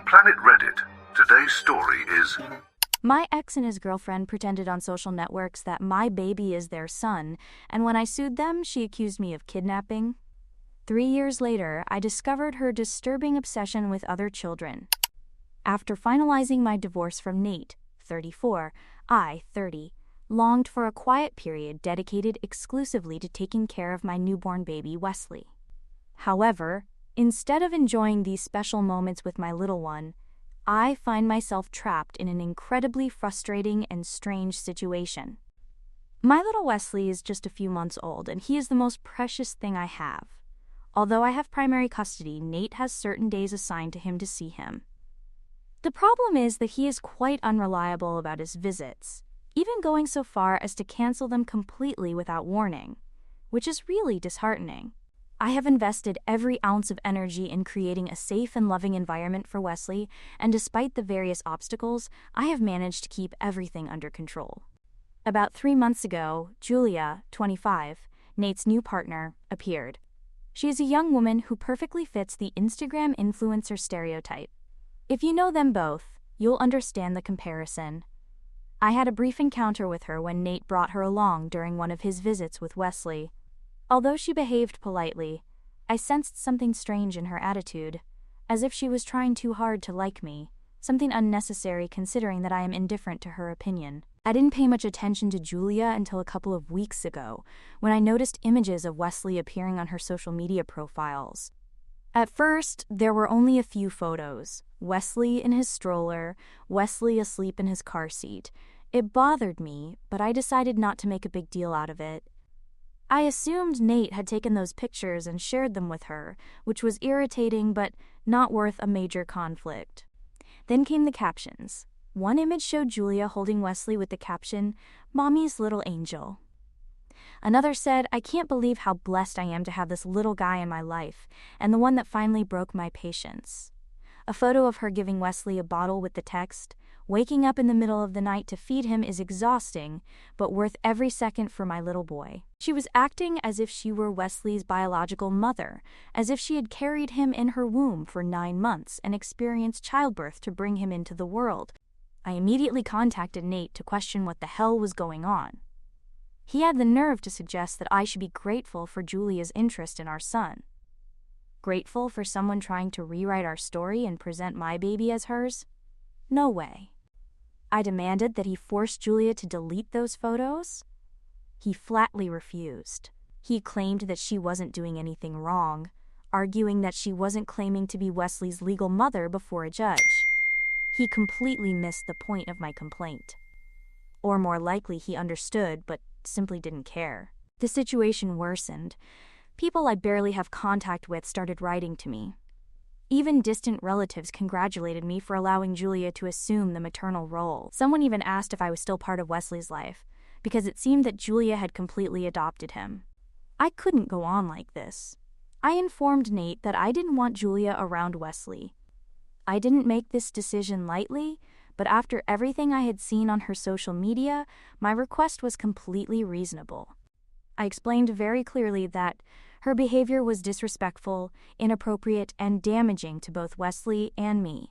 Planet Reddit. Today's story is... My ex and his girlfriend pretended on social networks that my baby is their son, and when I sued them, she accused me of kidnapping. 3 years later, I discovered her disturbing obsession with other children. After finalizing my divorce from Nate, 34, I, 30, longed for a quiet period dedicated exclusively to taking care of my newborn baby, Wesley. However, instead of enjoying these special moments with my little one, I find myself trapped in an incredibly frustrating and strange situation. My little Wesley is just a few months old, and he is the most precious thing I have. Although I have primary custody, Nate has certain days assigned to him to see him. The problem is that he is quite unreliable about his visits, even going so far as to cancel them completely without warning, which is really disheartening. I have invested every ounce of energy in creating a safe and loving environment for Wesley, and despite the various obstacles, I have managed to keep everything under control. About 3 months ago, Julia, 25, Nate's new partner, appeared. She is a young woman who perfectly fits the Instagram influencer stereotype. If you know them both, you'll understand the comparison. I had a brief encounter with her when Nate brought her along during one of his visits with Wesley. Although she behaved politely, I sensed something strange in her attitude, as if she was trying too hard to like me, something unnecessary considering that I am indifferent to her opinion. I didn't pay much attention to Julia until a couple of weeks ago, when I noticed images of Wesley appearing on her social media profiles. At first, there were only a few photos: Wesley in his stroller, Wesley asleep in his car seat. It bothered me, but I decided not to make a big deal out of it. I assumed Nate had taken those pictures and shared them with her, which was irritating but not worth a major conflict. Then came the captions. One image showed Julia holding Wesley with the caption, "Mommy's little angel." Another said, "I can't believe how blessed I am to have this little guy in my life," and the one that finally broke my patience. A photo of her giving Wesley a bottle with the text, "Waking up in the middle of the night to feed him is exhausting, but worth every second for my little boy." She was acting as if she were Wesley's biological mother, as if she had carried him in her womb for 9 months and experienced childbirth to bring him into the world. I immediately contacted Nate to question what the hell was going on. He had the nerve to suggest that I should be grateful for Julia's interest in our son. Grateful for someone trying to rewrite our story and present my baby as hers? No way. I demanded that he force Julia to delete those photos. He flatly refused. He claimed that she wasn't doing anything wrong, arguing that she wasn't claiming to be Wesley's legal mother before a judge. He completely missed the point of my complaint. Or more likely, he understood but simply didn't care. The situation worsened. People I barely have contact with started writing to me. Even distant relatives congratulated me for allowing Julia to assume the maternal role. Someone even asked if I was still part of Wesley's life, because it seemed that Julia had completely adopted him. I couldn't go on like this. I informed Nate that I didn't want Julia around Wesley. I didn't make this decision lightly, but after everything I had seen on her social media, my request was completely reasonable. I explained very clearly that her behavior was disrespectful, inappropriate, and damaging to both Wesley and me.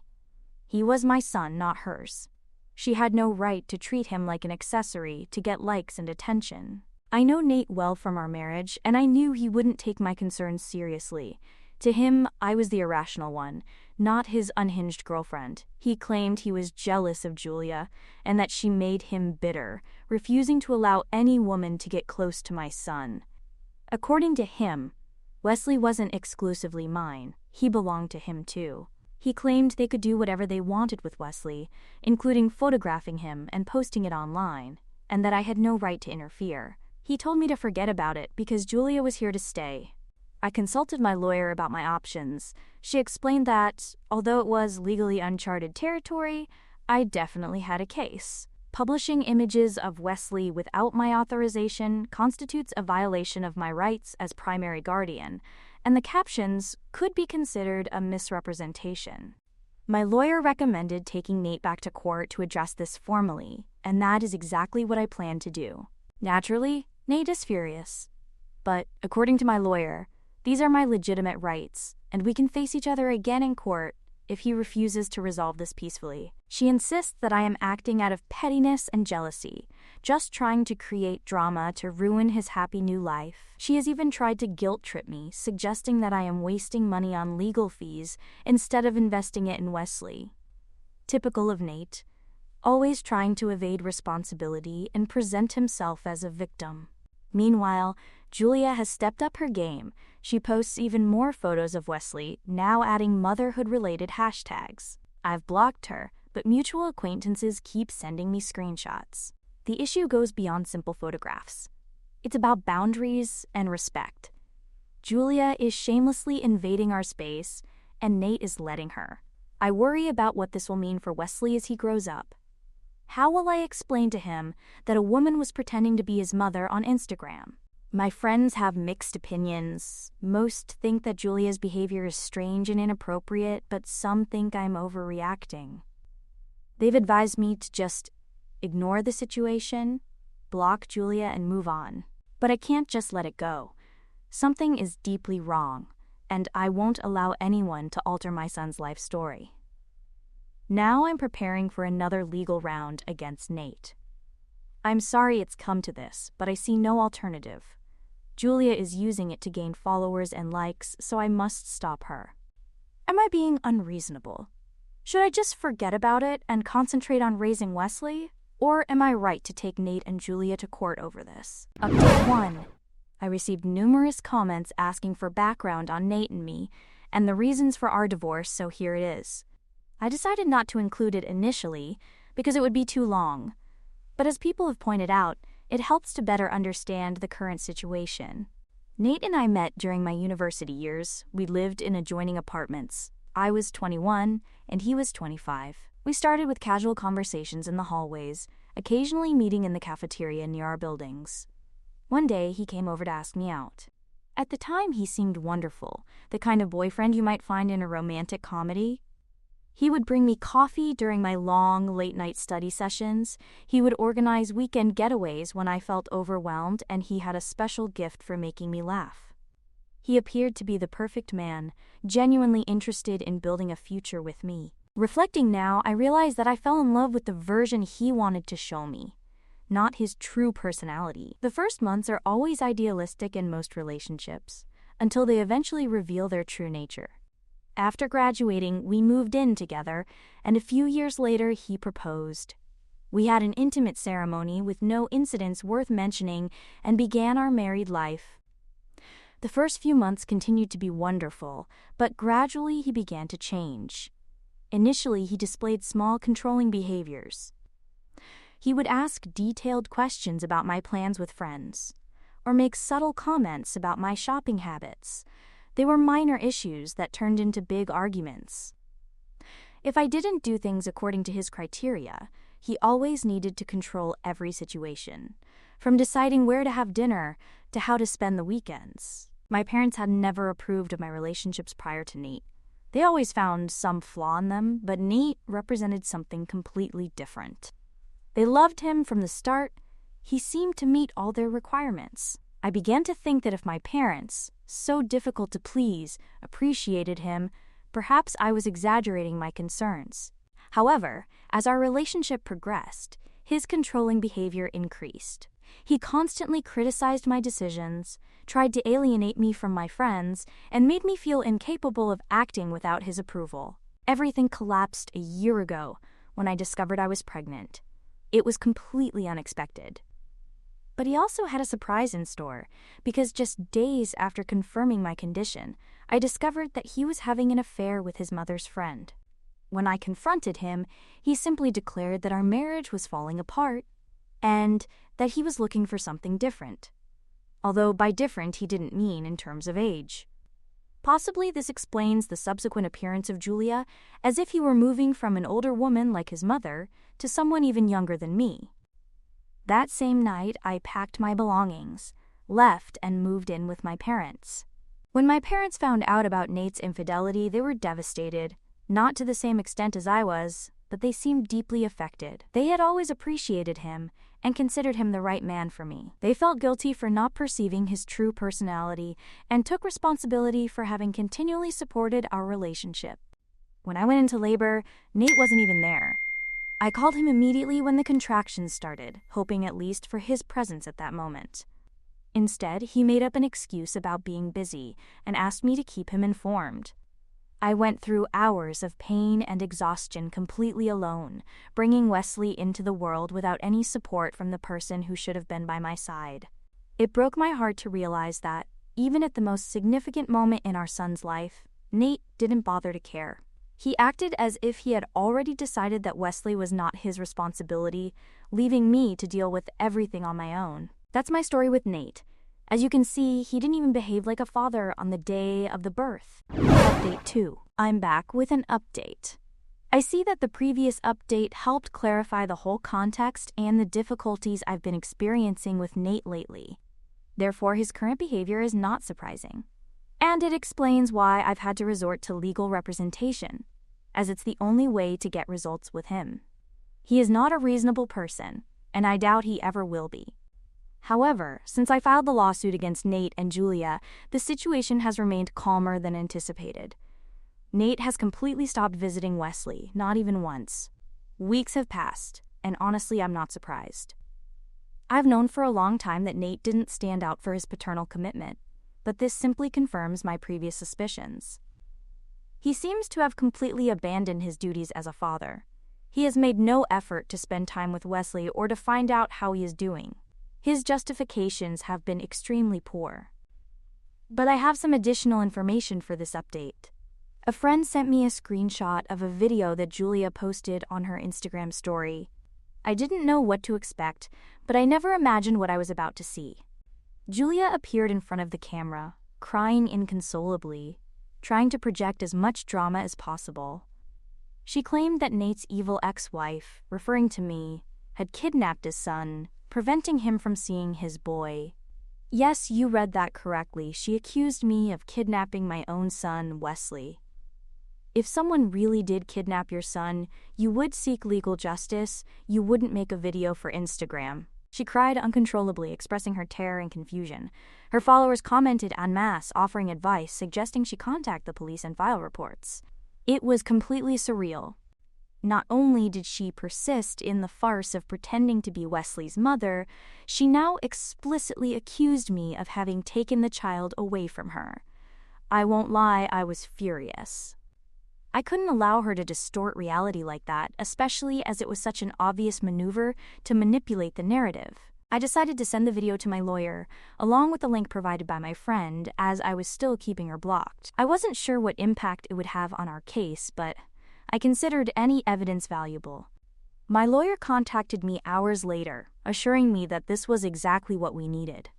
He was my son, not hers. She had no right to treat him like an accessory to get likes and attention. I know Nate well from our marriage, and I knew he wouldn't take my concerns seriously. To him, I was the irrational one, not his unhinged girlfriend. He claimed he was jealous of Julia and that she made him bitter, refusing to allow any woman to get close to my son. According to him, Wesley wasn't exclusively mine. He belonged to him too. He claimed they could do whatever they wanted with Wesley, including photographing him and posting it online, and that I had no right to interfere. He told me to forget about it because Julia was here to stay. I consulted my lawyer about my options. She explained that, although it was legally uncharted territory, I definitely had a case. Publishing images of Wesley without my authorization constitutes a violation of my rights as primary guardian, and the captions could be considered a misrepresentation. My lawyer recommended taking Nate back to court to address this formally, and that is exactly what I plan to do. Naturally, Nate is furious. But, according to my lawyer, these are my legitimate rights, and we can face each other again in court if he refuses to resolve this peacefully. She insists that I am acting out of pettiness and jealousy, just trying to create drama to ruin his happy new life. She has even tried to guilt-trip me, suggesting that I am wasting money on legal fees instead of investing it in Wesley. Typical of Nate, always trying to evade responsibility and present himself as a victim. Meanwhile, Julia has stepped up her game. She posts even more photos of Wesley, now adding motherhood-related hashtags. I've blocked her, but mutual acquaintances keep sending me screenshots. The issue goes beyond simple photographs. It's about boundaries and respect. Julia is shamelessly invading our space, and Nate is letting her. I worry about what this will mean for Wesley as he grows up. How will I explain to him that a woman was pretending to be his mother on Instagram? My friends have mixed opinions. Most think that Julia's behavior is strange and inappropriate, but some think I'm overreacting. They've advised me to just ignore the situation, block Julia, and move on. But I can't just let it go. Something is deeply wrong, and I won't allow anyone to alter my son's life story. Now I'm preparing for another legal round against Nate. I'm sorry it's come to this, but I see no alternative. Julia is using it to gain followers and likes, so I must stop her. Am I being unreasonable? Should I just forget about it and concentrate on raising Wesley? Or am I right to take Nate and Julia to court over this? Update 1. I received numerous comments asking for background on Nate and me, and the reasons for our divorce, so here it is. I decided not to include it initially because it would be too long, but as people have pointed out, it helps to better understand the current situation. Nate and I met during my university years. We lived in adjoining apartments. I was 21 and he was 25. We started with casual conversations in the hallways, occasionally meeting in the cafeteria near our buildings. One day, he came over to ask me out. At the time, he seemed wonderful, the kind of boyfriend you might find in a romantic comedy. He would bring me coffee during my long, late-night study sessions. He would organize weekend getaways when I felt overwhelmed, and he had a special gift for making me laugh. He appeared to be the perfect man, genuinely interested in building a future with me. Reflecting now, I realize that I fell in love with the version he wanted to show me, not his true personality. The first months are always idealistic in most relationships, until they eventually reveal their true nature. After graduating, we moved in together, and a few years later, he proposed. We had an intimate ceremony with no incidents worth mentioning and began our married life. The first few months continued to be wonderful, but gradually he began to change. Initially, he displayed small, controlling behaviors. He would ask detailed questions about my plans with friends, or make subtle comments about my shopping habits. They were minor issues that turned into big arguments. If I didn't do things according to his criteria, he always needed to control every situation, from deciding where to have dinner to how to spend the weekends. My parents had never approved of my relationships prior to Nate. They always found some flaw in them, but Nate represented something completely different. They loved him from the start. He seemed to meet all their requirements. I began to think that if my parents, so difficult to please, appreciated him, perhaps I was exaggerating my concerns. However, as our relationship progressed, his controlling behavior increased. He constantly criticized my decisions, tried to alienate me from my friends, and made me feel incapable of acting without his approval. Everything collapsed a year ago when I discovered I was pregnant. It was completely unexpected. But he also had a surprise in store, because just days after confirming my condition, I discovered that he was having an affair with his mother's friend. When I confronted him, he simply declared that our marriage was falling apart, and that he was looking for something different. Although by different he didn't mean in terms of age. Possibly this explains the subsequent appearance of Julia, as if he were moving from an older woman like his mother to someone even younger than me. That same night, I packed my belongings, left, and moved in with my parents. When my parents found out about Nate's infidelity, they were devastated, not to the same extent as I was, but they seemed deeply affected. They had always appreciated him and considered him the right man for me. They felt guilty for not perceiving his true personality and took responsibility for having continually supported our relationship. When I went into labor, Nate wasn't even there. I called him immediately when the contractions started, hoping at least for his presence at that moment. Instead, he made up an excuse about being busy and asked me to keep him informed. I went through hours of pain and exhaustion completely alone, bringing Wesley into the world without any support from the person who should have been by my side. It broke my heart to realize that, even at the most significant moment in our son's life, Nate didn't bother to care. He acted as if he had already decided that Wesley was not his responsibility, leaving me to deal with everything on my own. That's my story with Nate. As you can see, he didn't even behave like a father on the day of the birth. Update 2. I'm back with an update. I see that the previous update helped clarify the whole context and the difficulties I've been experiencing with Nate lately. Therefore, his current behavior is not surprising. And it explains why I've had to resort to legal representation, as it's the only way to get results with him. He is not a reasonable person, and I doubt he ever will be. However, since I filed the lawsuit against Nate and Julia, the situation has remained calmer than anticipated. Nate has completely stopped visiting Wesley, not even once. Weeks have passed, and honestly, I'm not surprised. I've known for a long time that Nate didn't stand out for his paternal commitment, but this simply confirms my previous suspicions. He seems to have completely abandoned his duties as a father. He has made no effort to spend time with Wesley or to find out how he is doing. His justifications have been extremely poor. But I have some additional information for this update. A friend sent me a screenshot of a video that Julia posted on her Instagram story. I didn't know what to expect, but I never imagined what I was about to see. Julia appeared in front of the camera, crying inconsolably, trying to project as much drama as possible. She claimed that Nate's evil ex-wife, referring to me, had kidnapped his son, preventing him from seeing his boy. Yes, you read that correctly. She accused me of kidnapping my own son, Wesley. If someone really did kidnap your son, you would seek legal justice. You wouldn't make a video for Instagram. She cried uncontrollably, expressing her terror and confusion. Her followers commented en masse, offering advice, suggesting she contact the police and file reports. It was completely surreal. Not only did she persist in the farce of pretending to be Wesley's mother, she now explicitly accused me of having taken the child away from her. I won't lie, I was furious. I couldn't allow her to distort reality like that, especially as it was such an obvious maneuver to manipulate the narrative. I decided to send the video to my lawyer, along with the link provided by my friend, as I was still keeping her blocked. I wasn't sure what impact it would have on our case, but I considered any evidence valuable. My lawyer contacted me hours later, assuring me that this was exactly what we needed.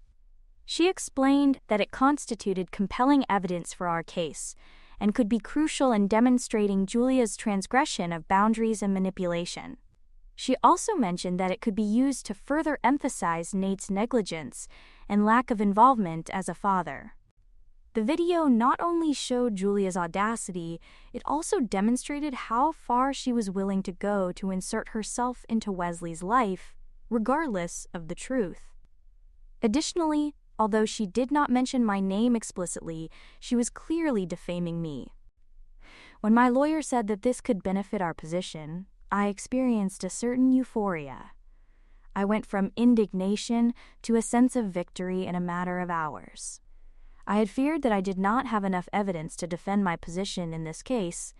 She explained that it constituted compelling evidence for our case and could be crucial in demonstrating Julia's transgression of boundaries and manipulation. She also mentioned that it could be used to further emphasize Nate's negligence and lack of involvement as a father. The video not only showed Julia's audacity, it also demonstrated how far she was willing to go to insert herself into Wesley's life, regardless of the truth. Additionally, although she did not mention my name explicitly, she was clearly defaming me. When my lawyer said that this could benefit our position, I experienced a certain euphoria. I went from indignation to a sense of victory in a matter of hours. I had feared that I did not have enough evidence to defend my position in this case,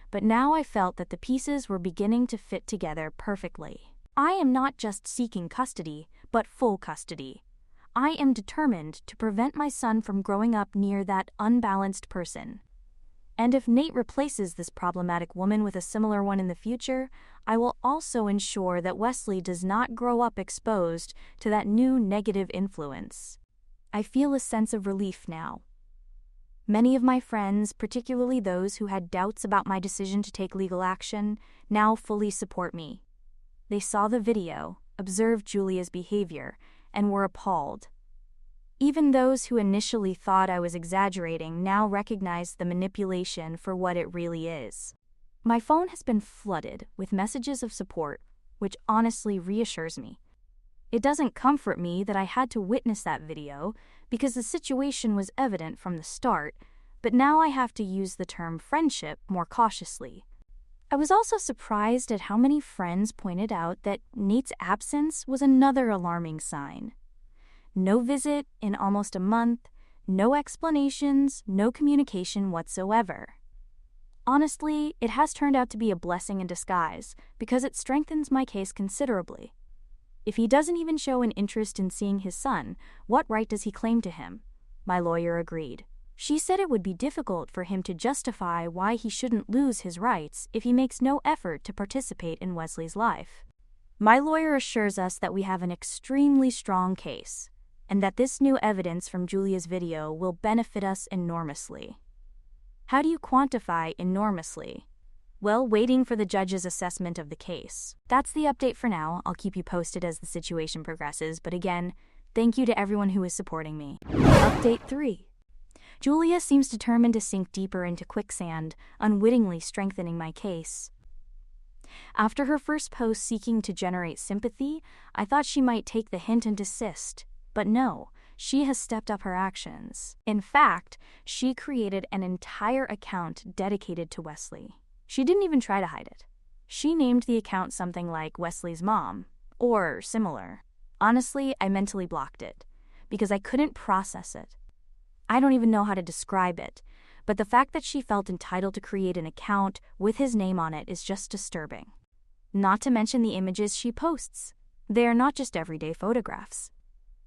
but now I felt that the pieces were beginning to fit together perfectly. I am not just seeking custody, but full custody. I am determined to prevent my son from growing up near that unbalanced person. And if Nate replaces this problematic woman with a similar one in the future, I will also ensure that Wesley does not grow up exposed to that new negative influence. I feel a sense of relief now. Many of my friends, particularly those who had doubts about my decision to take legal action, now fully support me. They saw the video, observed Julia's behavior, and were appalled. Even those who initially thought I was exaggerating now recognize the manipulation for what it really is. My phone has been flooded with messages of support, which honestly reassures me. It doesn't comfort me that I had to witness that video because the situation was evident from the start, but now I have to use the term friendship more cautiously. I was also surprised at how many friends pointed out that Nate's absence was another alarming sign. No visit in almost a month, no explanations, no communication whatsoever. Honestly, it has turned out to be a blessing in disguise because it strengthens my case considerably. If he doesn't even show an interest in seeing his son, what right does he claim to him? My lawyer agreed. She said it would be difficult for him to justify why he shouldn't lose his rights if he makes no effort to participate in Wesley's life. My lawyer assures us that we have an extremely strong case, and that this new evidence from Julia's video will benefit us enormously. How do you quantify enormously? Well, waiting for the judge's assessment of the case. That's the update for now. I'll keep you posted as the situation progresses, but again, thank you to everyone who is supporting me. Update 3. Julia seems determined to sink deeper into quicksand, unwittingly strengthening my case. After her first post seeking to generate sympathy, I thought she might take the hint and desist, but no, she has stepped up her actions. In fact, she created an entire account dedicated to Wesley. She didn't even try to hide it. She named the account something like Wesley's mom, or similar. Honestly, I mentally blocked it, because I couldn't process it. I don't even know how to describe it, but the fact that she felt entitled to create an account with his name on it is just disturbing. Not to mention the images she posts. They are not just everyday photographs.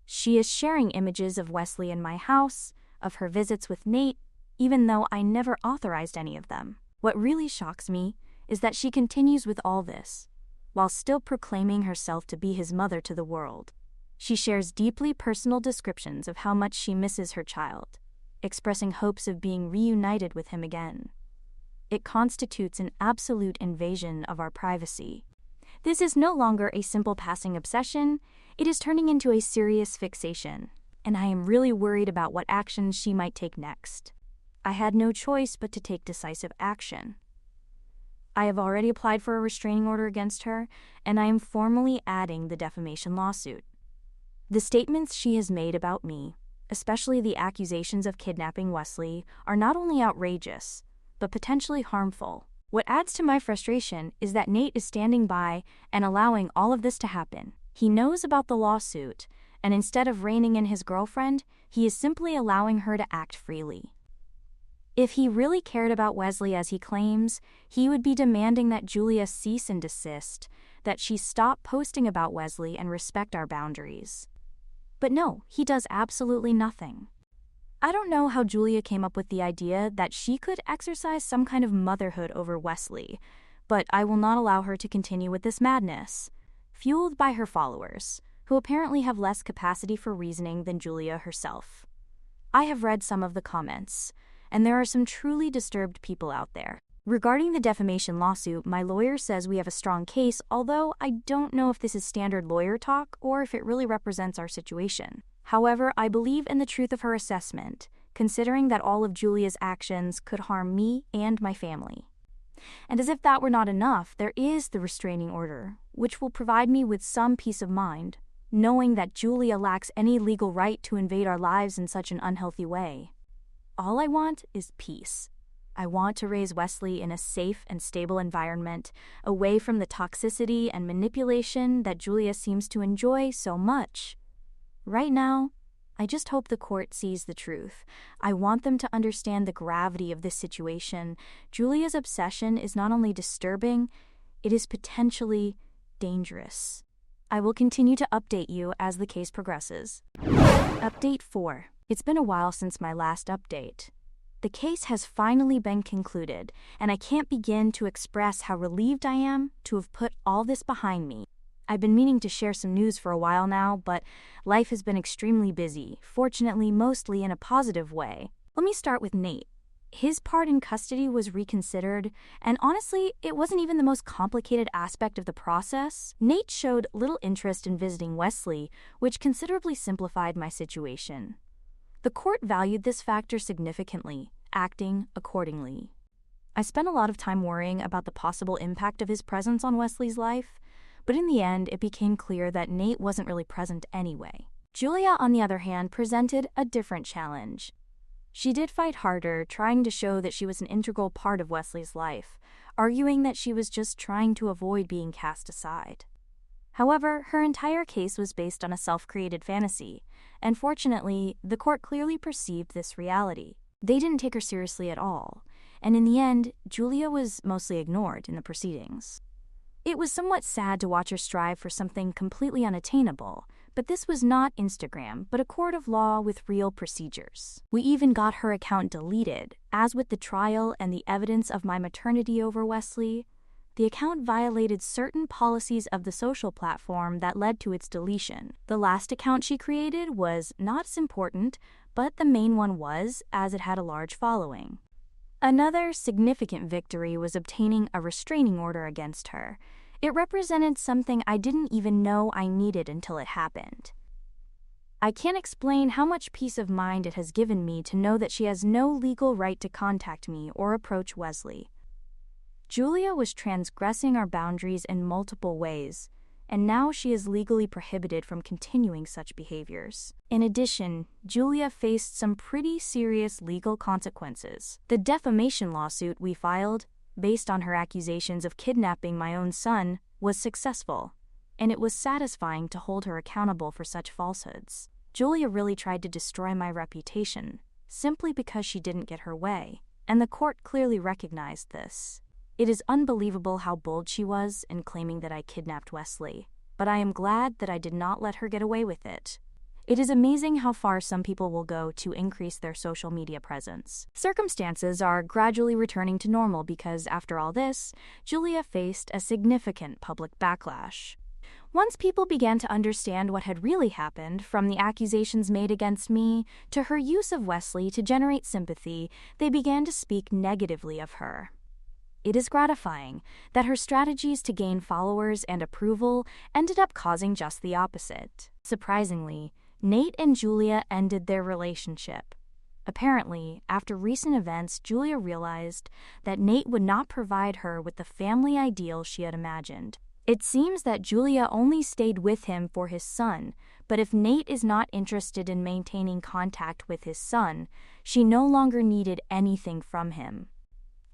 She is sharing images of Wesley in my house, of her visits with Nate, even though I never authorized any of them. What really shocks me is that she continues with all this, while still proclaiming herself to be his mother to the world. She shares deeply personal descriptions of how much she misses her child, expressing hopes of being reunited with him again. It constitutes an absolute invasion of our privacy. This is no longer a simple passing obsession, it is turning into a serious fixation, and I am really worried about what actions she might take next. I had no choice but to take decisive action. I have already applied for a restraining order against her, and I am formally adding the defamation lawsuit. The statements she has made about me, especially the accusations of kidnapping Wesley, are not only outrageous, but potentially harmful. What adds to my frustration is that Nate is standing by and allowing all of this to happen. He knows about the lawsuit, and instead of reining in his girlfriend, he is simply allowing her to act freely. If he really cared about Wesley as he claims, he would be demanding that Julia cease and desist, that she stop posting about Wesley and respect our boundaries. But no, he does absolutely nothing. I don't know how Julia came up with the idea that she could exercise some kind of motherhood over Wesley, but I will not allow her to continue with this madness, fueled by her followers, who apparently have less capacity for reasoning than Julia herself. I have read some of the comments, and there are some truly disturbed people out there. Regarding the defamation lawsuit, my lawyer says we have a strong case, although I don't know if this is standard lawyer talk or if it really represents our situation. However, I believe in the truth of her assessment, considering that all of Julia's actions could harm me and my family. And as if that were not enough, there is the restraining order, which will provide me with some peace of mind, knowing that Julia lacks any legal right to invade our lives in such an unhealthy way. All I want is peace. I want to raise Wesley in a safe and stable environment, away from the toxicity and manipulation that Julia seems to enjoy so much. Right now, I just hope the court sees the truth. I want them to understand the gravity of this situation. Julia's obsession is not only disturbing, it is potentially dangerous. I will continue to update you as the case progresses. Update 4. It's been a while since my last update. The case has finally been concluded, and I can't begin to express how relieved I am to have put all this behind me. I've been meaning to share some news for a while now, but life has been extremely busy, fortunately mostly in a positive way. Let me start with Nate. His part in custody was reconsidered, and honestly, it wasn't even the most complicated aspect of the process. Nate showed little interest in visiting Wesley, which considerably simplified my situation. The court valued this factor significantly, acting accordingly. I spent a lot of time worrying about the possible impact of his presence on Wesley's life, but in the end, it became clear that Nate wasn't really present anyway. Julia, on the other hand, presented a different challenge. She did fight harder, trying to show that she was an integral part of Wesley's life, arguing that she was just trying to avoid being cast aside. However, her entire case was based on a self-created fantasy, and fortunately, the court clearly perceived this reality. They didn't take her seriously at all, and in the end, Julia was mostly ignored in the proceedings. It was somewhat sad to watch her strive for something completely unattainable, but this was not Instagram, but a court of law with real procedures. We even got her account deleted. As with the trial and the evidence of my maternity over Wesley, the account violated certain policies of the social platform that led to its deletion. The last account she created was not as important, but the main one was, as it had a large following. Another significant victory was obtaining a restraining order against her. It represented something I didn't even know I needed until it happened. I can't explain how much peace of mind it has given me to know that she has no legal right to contact me or approach Wesley. Julia was transgressing our boundaries in multiple ways, and now she is legally prohibited from continuing such behaviors. In addition, Julia faced some pretty serious legal consequences. The defamation lawsuit we filed, based on her accusations of kidnapping my own son, was successful, and it was satisfying to hold her accountable for such falsehoods. Julia really tried to destroy my reputation, simply because she didn't get her way, and the court clearly recognized this. It is unbelievable how bold she was in claiming that I kidnapped Wesley, but I am glad that I did not let her get away with it. It is amazing how far some people will go to increase their social media presence. Circumstances are gradually returning to normal because, after all this, Julia faced a significant public backlash. Once people began to understand what had really happened, from the accusations made against me to her use of Wesley to generate sympathy, they began to speak negatively of her. It is gratifying that her strategies to gain followers and approval ended up causing just the opposite. Surprisingly, Nate and Julia ended their relationship. Apparently, after recent events, Julia realized that Nate would not provide her with the family ideal she had imagined. It seems that Julia only stayed with him for his son, but if Nate is not interested in maintaining contact with his son, she no longer needed anything from him.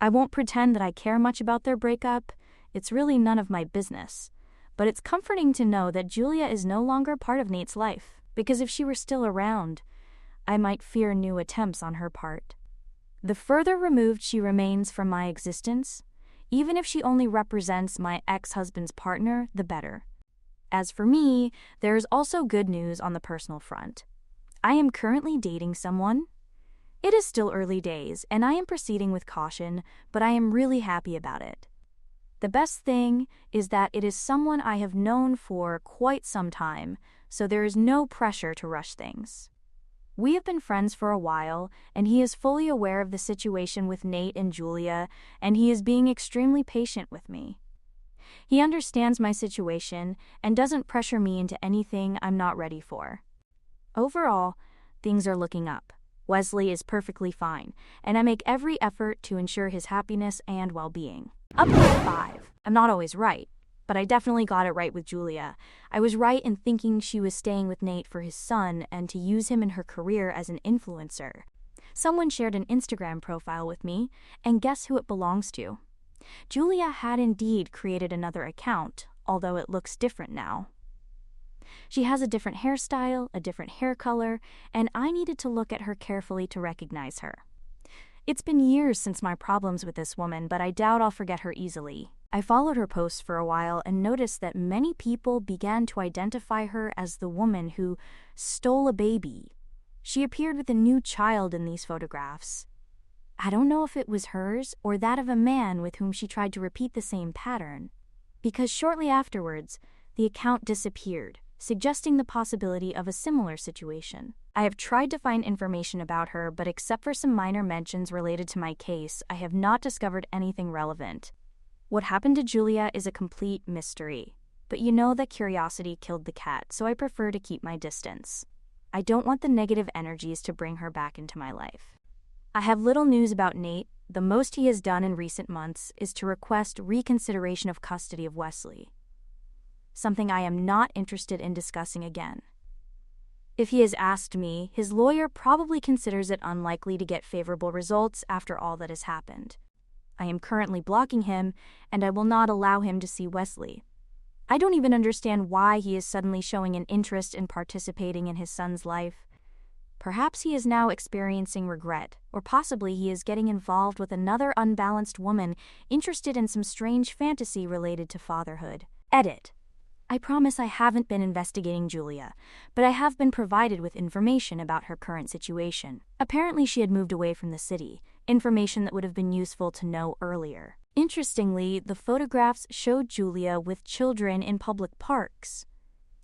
I won't pretend that I care much about their breakup. It's really none of my business. But it's comforting to know that Julia is no longer part of Nate's life, because if she were still around, I might fear new attempts on her part. The further removed she remains from my existence, even if she only represents my ex-husband's partner, the better. As for me, there is also good news on the personal front. I am currently dating someone. It is still early days, and I am proceeding with caution, but I am really happy about it. The best thing is that it is someone I have known for quite some time, so there is no pressure to rush things. We have been friends for a while, and he is fully aware of the situation with Nate and Julia, and he is being extremely patient with me. He understands my situation and doesn't pressure me into anything I'm not ready for. Overall, things are looking up. Wesley is perfectly fine, and I make every effort to ensure his happiness and well-being. Update 5. I'm not always right, but I definitely got it right with Julia. I was right in thinking she was staying with Nate for his son and to use him in her career as an influencer. Someone shared an Instagram profile with me, and guess who it belongs to? Julia had indeed created another account, although it looks different now. She has a different hairstyle, a different hair color, and I needed to look at her carefully to recognize her. It's been years since my problems with this woman, but I doubt I'll forget her easily. I followed her posts for a while and noticed that many people began to identify her as the woman who stole a baby. She appeared with a new child in these photographs. I don't know if it was hers or that of a man with whom she tried to repeat the same pattern, because shortly afterwards, the account disappeared, suggesting the possibility of a similar situation. I have tried to find information about her, but except for some minor mentions related to my case, I have not discovered anything relevant. What happened to Julia is a complete mystery, but you know that curiosity killed the cat, so I prefer to keep my distance. I don't want the negative energies to bring her back into my life. I have little news about Nate. The most he has done in recent months is to request reconsideration of custody of Wesley, something I am not interested in discussing again. If he has asked me, his lawyer probably considers it unlikely to get favorable results after all that has happened. I am currently blocking him, and I will not allow him to see Wesley. I don't even understand why he is suddenly showing an interest in participating in his son's life. Perhaps he is now experiencing regret, or possibly he is getting involved with another unbalanced woman interested in some strange fantasy related to fatherhood. Edit. I promise I haven't been investigating Julia, but I have been provided with information about her current situation. Apparently she had moved away from the city, information that would have been useful to know earlier. Interestingly, the photographs showed Julia with children in public parks.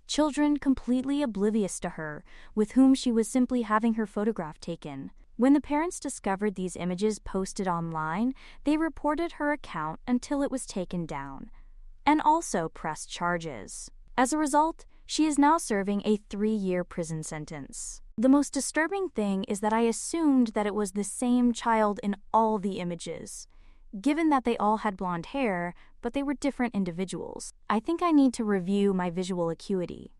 Children completely oblivious to her, with whom she was simply having her photograph taken. When the parents discovered these images posted online, they reported her account until it was taken down, and also pressed charges. As a result, she is now serving a 3-year prison sentence. The most disturbing thing is that I assumed that it was the same child in all the images, given that they all had blonde hair, but they were different individuals. I think I need to review my visual acuity.